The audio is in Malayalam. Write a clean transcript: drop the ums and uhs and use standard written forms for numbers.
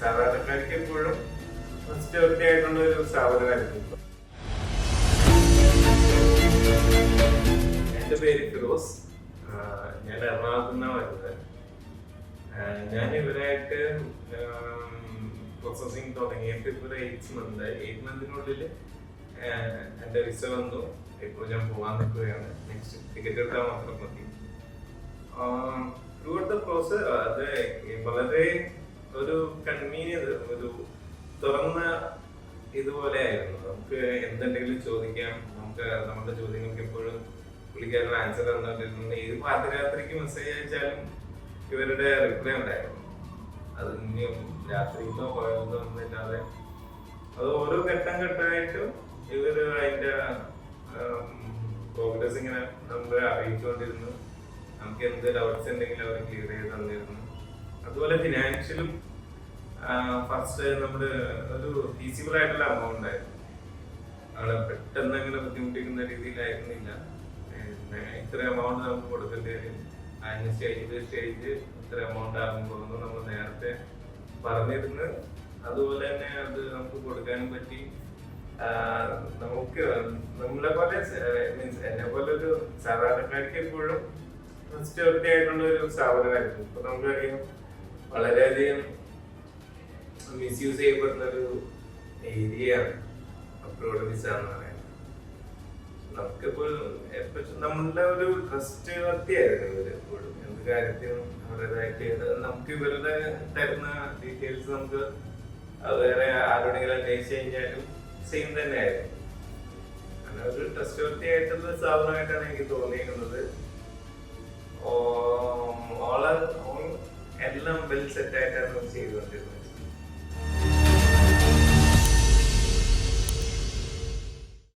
സാധാരണക്കാർക്ക് എപ്പോഴും സെക്യൂരിറ്റി ആയിട്ടുള്ള ഒരു സ്ഥാപനമായിരുന്നു. എൻ്റെ പേര് ഫിറോസ്. ഞാൻ എറണാകുളത്ത് നിന്നാണ് വരുന്നത്. ഞാൻ ഇവരായിട്ട് പ്രോസസ്സിങ് തുടങ്ങിയിട്ട് ഇപ്പോൾ 8 മന്തിനുള്ളിൽ എൻ്റെ വിസ വന്നു. ഇപ്പോൾ ഞാൻ പോകാൻ നിൽക്കുകയാണ്. നെക്സ്റ്റ് ടിക്കറ്റ് എടുക്കാൻ മാത്രം മതി. ത്രൂ ഔട്ട് ദ പ്രോസസ് അത് വളരെ ഒരു കൺവീനിയൻസ്, ഒരു തുറന്ന ഇതുപോലെ ആയിരുന്നു. നമുക്ക് എന്തെങ്കിലും ചോദിക്കാം. നമുക്ക് നമ്മുടെ ചോദ്യങ്ങൾക്ക് എപ്പോഴും പുള്ളിക്കാരൻ ആൻസർ തന്നിട്ടുണ്ട്. ഏത് പാതിരാത്രിക്ക് മെസ്സേജ് അയച്ചാലും ഇവരുടെ റിപ്ലൈ ഉണ്ടായിരുന്നു. അത് ഇനിയും രാത്രിയിലോ പകലോ ഒന്നുമില്ലാതെ അത് ഓരോ ഘട്ടമായിട്ടും ഇവര് അതിന്റെ പ്രോഗ്രസ് ഇങ്ങനെ നമ്മളെ അറിയിച്ചുകൊണ്ടിരുന്നു. നമുക്ക് എന്ത് ഡൗട്ട്സ് ഉണ്ടെങ്കിലും അവർ ക്ലിയർ ചെയ്ത് തന്നിരുന്നു. അതുപോലെ ഫിനാൻഷ്യലും ഫസ്റ്റ് നമ്മൾ ഒരു ഫീസിബിൾ ആയിട്ടുള്ള എമൗണ്ട് ആയിരുന്നു. അവിടെ പെട്ടെന്ന് അങ്ങനെ ബുദ്ധിമുട്ടിക്കുന്ന രീതിയിലായിരുന്നില്ല. ഇത്ര എമൗണ്ട് നമുക്ക് കൊടുക്കേണ്ടി വരും, അതിന് സ്റ്റേജ് ഇത്ര എമൗണ്ട് ആകുമ്പോൾ നമ്മൾ നേരത്തെ പറഞ്ഞിരുന്നു. അതുപോലെ തന്നെ അത് നമുക്ക് കൊടുക്കാനും പറ്റി. നമുക്ക് നമ്മളെ പോലെ മീൻസ് എന്നെ പോലെ ഒരു സാധാരണക്കാർക്ക് എപ്പോഴും സെക്യൂരിറ്റി ആയിട്ടുള്ള ഒരു സ്ഥാപനമായിരുന്നു. ഇപ്പൊ നമുക്കറിയാം വളരെയധികം മിസ്യൂസ് ചെയ്യപ്പെടുന്ന ഒരു ഏരിയയാണ് അബ്രോഡ് വിസ എന്ന് പറയുന്നത്. നമുക്കിപ്പോൾ നമ്മളുടെ ഒരു ട്രസ്റ്റ് വർത്തിയായിരുന്നു ഇവര് എപ്പോഴും. എന്ത് കാര്യത്തിനും അവരുടേതായിട്ട് നമുക്ക് ഇവരുടെ തരുന്ന ഡീറ്റെയിൽസ് നമുക്ക് വേറെ ആരോടെങ്കിലും അന്വേഷിച്ച് കഴിഞ്ഞാലും സെയിം തന്നെയായിരുന്നു. അങ്ങനെ ഒരു ട്രസ്റ്റ് വർത്തിയായിട്ടുള്ള സ്ഥാപനമായിട്ടാണ് എനിക്ക് തോന്നിയിരിക്കുന്നത്. എല്ലാം വെൽ സെറ്റ് ആയിട്ടാണ് ചെയ്തുകൊണ്ടിരുന്നത്.